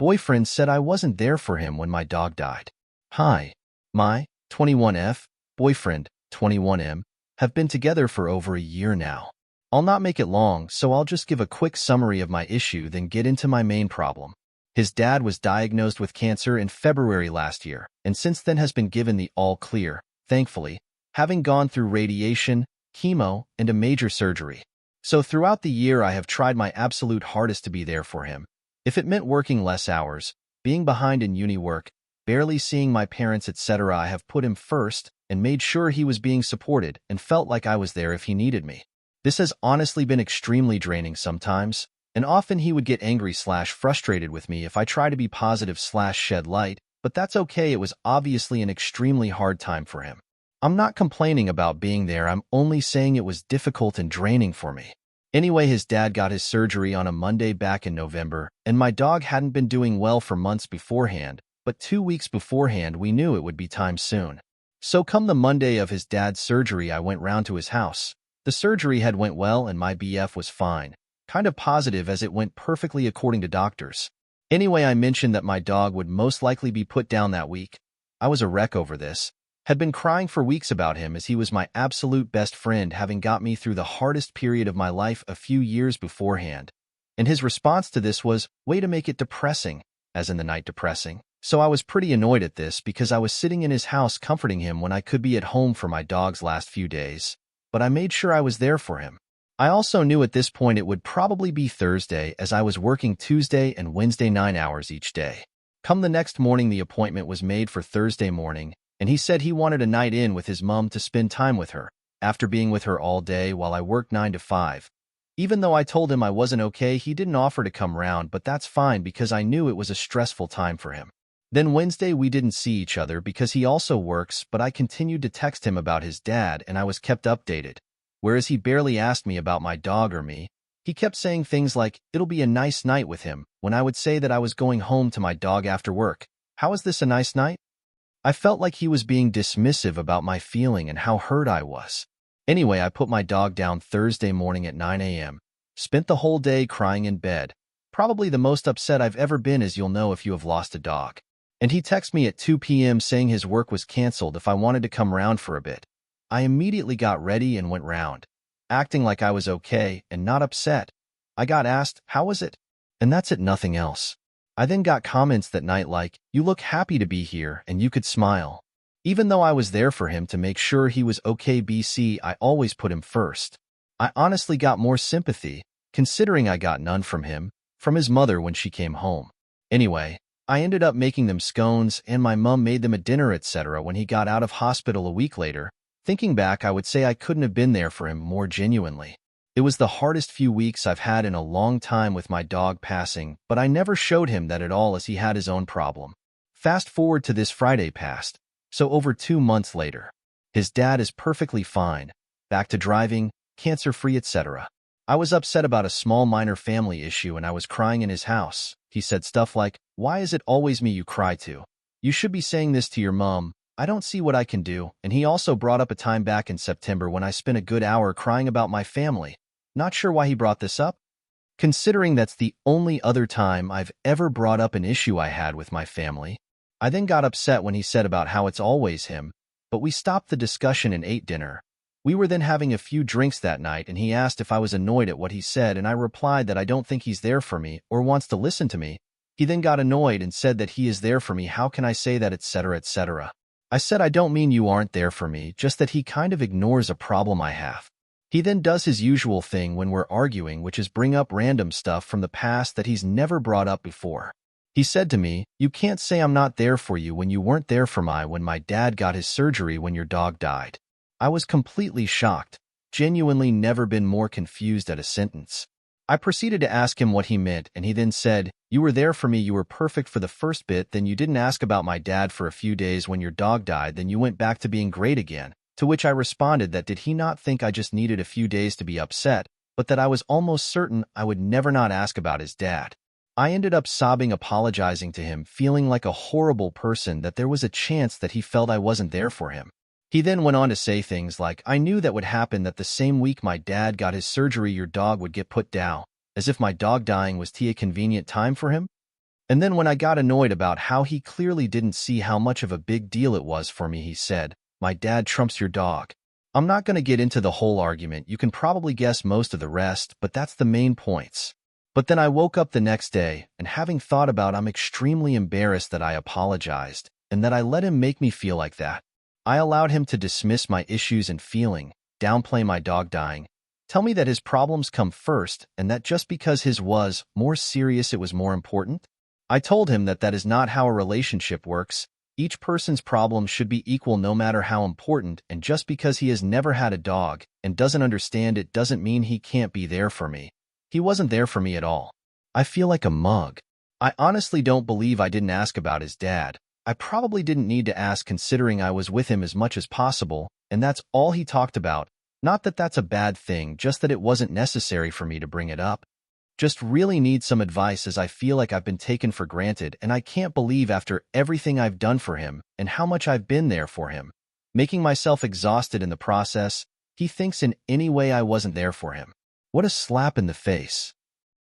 boyfriend said I wasn't there for him when my dog died. Hi. My 21F boyfriend, 21M, have been together for over a year now. I'll not make it long, so I'll just give a quick summary of my issue, then get into my main problem. His dad was diagnosed with cancer in February last year, and since then has been given the all clear, thankfully, having gone through radiation, chemo, and a major surgery. So throughout the year I have tried my absolute hardest to be there for him. If it meant working less hours, being behind in uni work, barely seeing my parents, etc., I have put him first and made sure he was being supported and felt like I was there if he needed me. This has honestly been extremely draining sometimes, and often he would get angry/frustrated with me if I try to be positive/shed light, but that's okay. It was obviously an extremely hard time for him. I'm not complaining about being there, I'm only saying it was difficult and draining for me. Anyway, his dad got his surgery on a Monday back in November, and my dog hadn't been doing well for months beforehand, but 2 weeks beforehand we knew it would be time soon. So come the Monday of his dad's surgery, I went round to his house. The surgery had went well and my BF was fine. Kind of positive as it went perfectly according to doctors. Anyway, I mentioned that my dog would most likely be put down that week. I was a wreck over this. Had been crying for weeks about him as he was my absolute best friend, having got me through the hardest period of my life a few years beforehand. And his response to this was, way to make it depressing, as in the night depressing. So I was pretty annoyed at this because I was sitting in his house comforting him when I could be at home for my dog's last few days. But I made sure I was there for him. I also knew at this point it would probably be Thursday as I was working Tuesday and Wednesday 9 hours each day. Come the next morning, the appointment was made for Thursday morning, and he said he wanted a night in with his mom to spend time with her, after being with her all day while I worked 9 to 5. Even though I told him I wasn't okay, he didn't offer to come round, but that's fine because I knew it was a stressful time for him. Then Wednesday we didn't see each other because he also works, but I continued to text him about his dad and I was kept updated. Whereas he barely asked me about my dog or me, he kept saying things like, it'll be a nice night with him, when I would say that I was going home to my dog after work. How is this a nice night? I felt like he was being dismissive about my feeling and how hurt I was. Anyway, I put my dog down Thursday morning at 9 a.m., spent the whole day crying in bed, probably the most upset I've ever been, as you'll know if you have lost a dog. And he texted me at 2 p.m. saying his work was canceled if I wanted to come round for a bit. I immediately got ready and went round, acting like I was okay and not upset. I got asked, how was it? And that's it, nothing else. I then got comments that night like, you look happy to be here and you could smile. Even though I was there for him to make sure he was okay, BC, I always put him first. I honestly got more sympathy, considering I got none from him, from his mother when she came home. Anyway, I ended up making them scones and my mum made them a dinner, etc. when he got out of hospital a week later. Thinking back, I would say I couldn't have been there for him more genuinely. It was the hardest few weeks I've had in a long time with my dog passing, but I never showed him that at all as he had his own problem. Fast forward to this Friday passed, so over 2 months later. His dad is perfectly fine, back to driving, cancer-free, etc. I was upset about a small minor family issue and I was crying in his house. He said stuff like, why is it always me you cry to? You should be saying this to your mom. I don't see what I can do. And he also brought up a time back in September when I spent a good hour crying about my family. Not sure why he brought this up, considering that's the only other time I've ever brought up an issue I had with my family. I then got upset when he said about how it's always him, but we stopped the discussion and ate dinner. We were then having a few drinks that night and he asked if I was annoyed at what he said and I replied that I don't think he's there for me or wants to listen to me. He then got annoyed and said that he is there for me, how can I say that, etc., etc. I said I don't mean you aren't there for me, just that he kind of ignores a problem I have. He then does his usual thing when we're arguing, which is bring up random stuff from the past that he's never brought up before. He said to me, you can't say I'm not there for you when you weren't there for me when my dad got his surgery when your dog died. I was completely shocked, genuinely never been more confused at a sentence. I proceeded to ask him what he meant and he then said, you were there for me, you were perfect for the first bit, then you didn't ask about my dad for a few days when your dog died, then you went back to being great again. To which I responded that did he not think I just needed a few days to be upset, but that I was almost certain I would never not ask about his dad. I ended up sobbing, apologizing to him, feeling like a horrible person that there was a chance that he felt I wasn't there for him. He then went on to say things like, I knew that would happen, that the same week my dad got his surgery your dog would get put down, as if my dog dying was a convenient time for him. And then when I got annoyed about how he clearly didn't see how much of a big deal it was for me, he said, "My dad trumps your dog." I'm not going to get into the whole argument. You can probably guess most of the rest, but that's the main points. But then I woke up the next day, and having thought about, I'm extremely embarrassed that I apologized, and that I let him make me feel like that. I allowed him to dismiss my issues and feeling, downplay my dog dying, tell me that his problems come first, and that just because his was more serious, it was more important. I told him that that is not how a relationship works. Each person's problem should be equal no matter how important, and just because he has never had a dog and doesn't understand it doesn't mean he can't be there for me. He wasn't there for me at all. I feel like a mug. I honestly don't believe I didn't ask about his dad. I probably didn't need to ask considering I was with him as much as possible, and that's all he talked about. Not that that's a bad thing, just that it wasn't necessary for me to bring it up. Just really need some advice as I feel like I've been taken for granted and I can't believe after everything I've done for him and how much I've been there for him, making myself exhausted in the process, he thinks in any way I wasn't there for him. What a slap in the face.